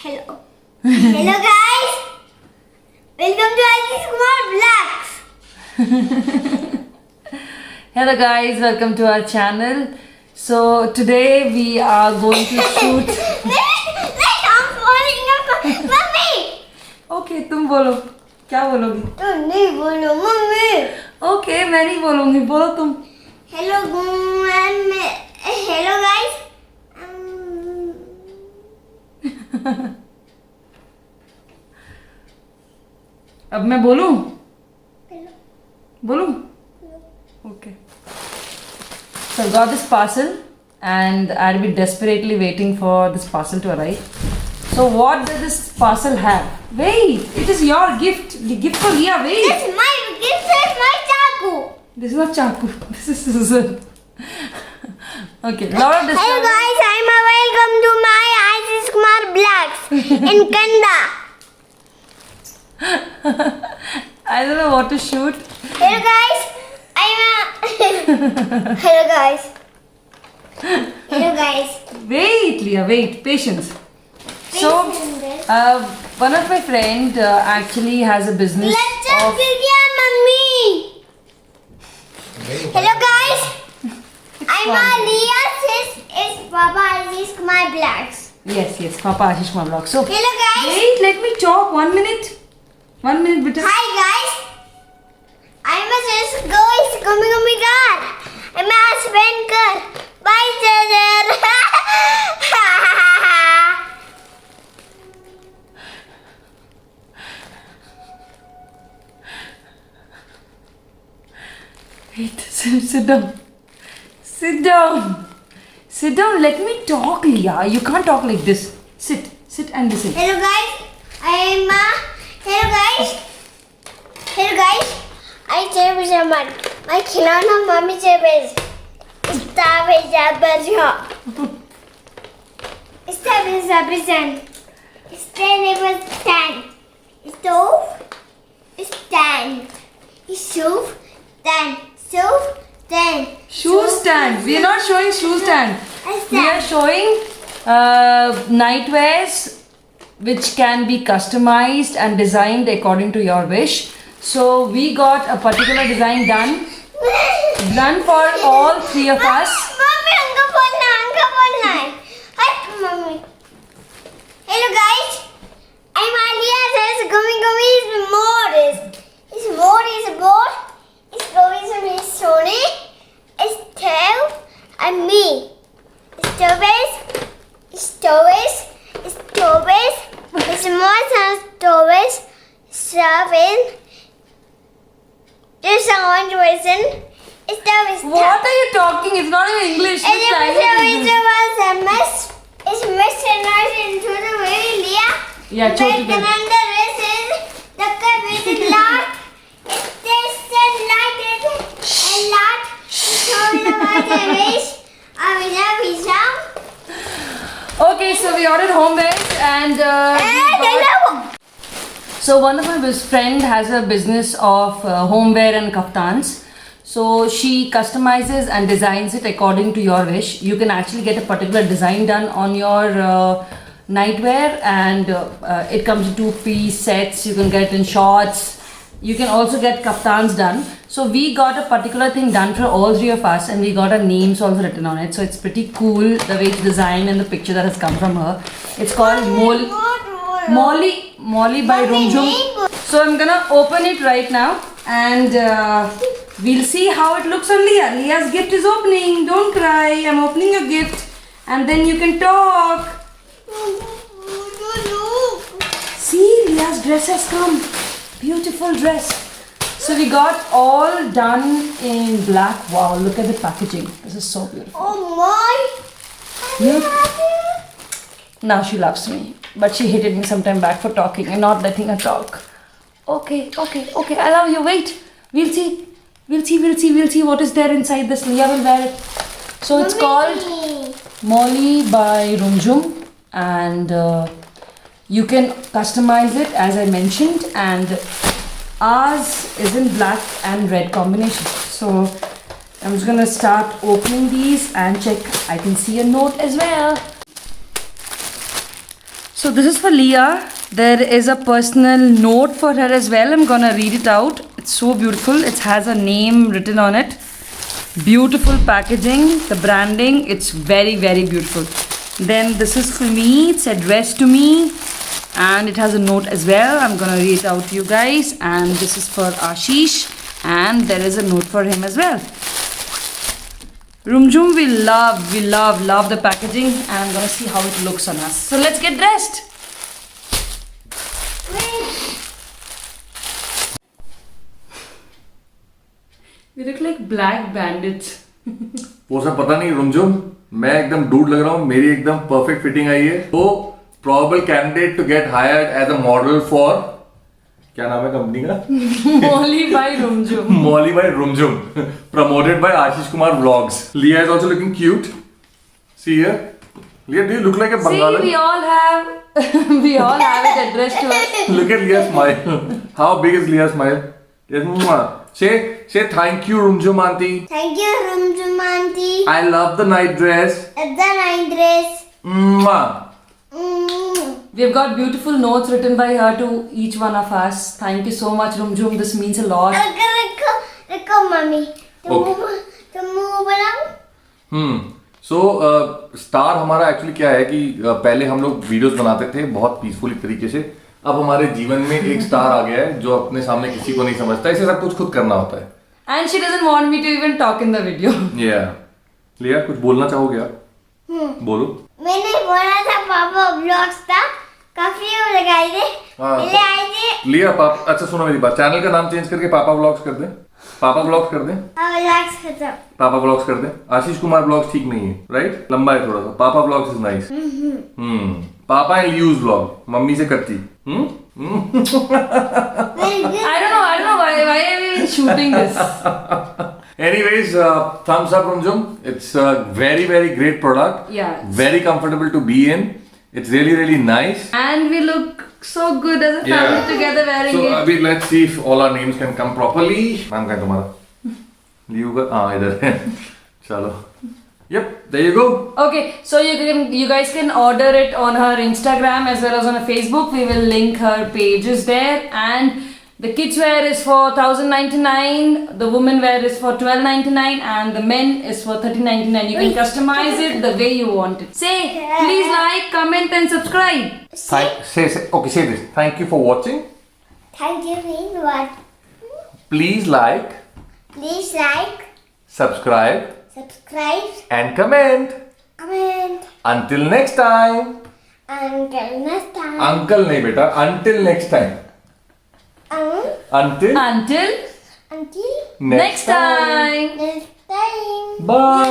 Hello. Hello guys. Welcome to Aziz Kumar Vlogs. Hello guys, welcome to our channel. So today we are going to shoot. I'm falling up. Mummy. Okay, तुम बोलो क्या बोलोगी? तुम नहीं बोलो mummy. Okay, मैं नहीं बोलूँगी, बोलो तुम. Hello hello guys. अब मैं बोलूँ? बोलूँ? Okay. So I got this parcel and I'll be desperately waiting for this parcel to arrive. So what does this parcel have? Wait, it is your gift. The gift for Ria. Wait. This is my chaku. This is not chaku. This is scissor. Okay, lot of Hello guys, I'm welcome to my Aziz Kumar Vlogs in Kanda. I don't know what to shoot. Hello guys, Hello guys. Hello guys. Wait, Leah, wait. Patience. So, one of my friend actually has a business Let's just of... mummy. Hello guys. I'm Leah. This is Papa Aziz Kumar Vlogs. Yes, Papa Ashish Kumar Vlog. So, Hello guys. wait, let me talk. 1 minute. 1 minute, beta. Hi guys. I'm a just go is coming car. I'm a husband car. Bye brother. Wait, sit down. Sit down. Sit down. Let me talk, Leah. You can't talk like this. Sit and listen. Hello guys. Hello guys. I say Bishaman. My Kinana mommy says Stop is a bazooka. Stop is a prison. Stand. Stove. Stand. Stove. Stand. Shoe stand. We are not showing shoe stand. We are showing nightwears which can be customized and designed according to your wish. So we got a particular design done for all three of us. Mommy, unka bolna. Hi, mommy. Hello guys. I'm Alia. Says gummy is more. Is more. Is going is Sony. Is Tev and me. Stories. Is more stories. Seven. There's someone to listen. What are you talking? It's not in English. Which language is this? It's Miss into the way, Leah. Yeah, Like chotu the race is the cup is a lot. It tastes a lot. So the race. Okay, so we ordered homewares and so one of my best friend has a business of homeware and kaftans. So she customizes and designs it according to your wish. You can actually get a particular design done on your nightwear, and it comes in 2-piece sets. You can get it in shorts. You can also get kaftans done. So we got a particular thing done for all three of us, and we got our names also written on it. So it's pretty cool the way it's designed and the picture that has come from her. It's called Molly by Rumjum. So I'm gonna open it right now and we'll see how it looks on Leah. Leah's gift is opening. Don't cry. I'm opening your gift and then you can talk. See, Leah's dress has come. Beautiful dress. So we got all done in black. Wow, look at the packaging. This is so beautiful. Oh my! Now she loves me. But she hated me sometime back for talking and not letting her talk. Okay. I love you. Wait. We'll see what is there inside this. Leah will wear it. So it's called Molly by Rumjum, and you can customize it as I mentioned, and ours is in black and red combination. So I'm just gonna start opening these and check. I can see a note as well. So this is for Leah. There is a personal note for her as well. I'm gonna read it out. It's so beautiful. It has a name written on it. Beautiful packaging, the branding, it's very, very beautiful. Then this is for me. It's addressed to me. And it has a note as well. I'm gonna read it out to you guys. And this is for Ashish. And there is a note for him as well. Rumjum, we love the packaging. And I'm gonna see how it looks on us. So let's get dressed. We look like black bandits. वो सब पता नहीं रुमझुम, मैं एकदम dude लग रहा हूँ, मेरी एकदम परफेक्ट फिटिंग आई है. तो probable candidate to get hired as a model for, क्या नाम है कंपनी का? Molly by Rumjum. Molly by Rumjum, promoted by Ashish Kumar Vlogs. Leah is also looking cute. See here. Leah, do you look like a Bengali? See, we all have it addressed to us. Look at Leah's smile. How big is Leah's smile? Yes, mwah. Say thank you, Rumjum auntie. Thank you, Rumjum auntie. I love the night dress. The night dress. Mwah. We've got beautiful notes written by her to each one of us. Thank you so much, Rumjum. This means a lot. Rekho, mummy. Okay. तुम मुंह बनाओ. So star हमारा actually क्या है कि पहले हम लोग वीडियोस बनाते थे बहुत पीसफुली तरीके से. अब हमारे जीवन में एक स्टार आ गया है जो अपने सामने किसी को नहीं समझता. इसे सब कुछ खुद करना होता है. And she doesn't want me to even talk in the video. Yeah. लिया कुछ बोलना चाहोगे आप? बोलो. मैंने बोला था पापा ब्लॉग्स था, काफी लगाई थे. हाँ. ले आई थी. लिया पापा, अच्छा सुनो मेरी बात, चैनल का नाम चेंज करके पापा व्लॉग्स कर दें. पापा व्लॉग्स कर दें. ब्लॉग्स खत्म. पापा व्लॉग्स कर दें. आशीष कुमार व्लॉग्स ठीक नहीं है, राइट? लंबा है थोड़ा सा. पापा व्लॉग्स इज नाइस. पापा एंड यूज व्लॉग, मम्मी से कच्ची. I don't know why are we even shooting this? Anyways, thumbs up Rumjum. It's a very great product. Yeah. Very comfortable to be in. It's really nice. And we look so good as a family together wearing So it. अभी let's see if all our names can come properly. नाम क्या है तुम्हारा? Liu का? हाँ इधर है. चलो. Yep, there you go. Okay, so you guys can order it on her Instagram as well as on her Facebook. We will link her pages there. And the kids wear is for $1,099, the women wear is for $1,299, and the men is for $1,399. You can customize it the way you want it. Say, please like, comment, and subscribe. Say this. Thank you for watching. Thank you for what? Please like, Please like, subscribe, and comment. Until next time. Until next time. Uncle नहीं बेटा. Until next time. Until Until Until next time. next time. Bye.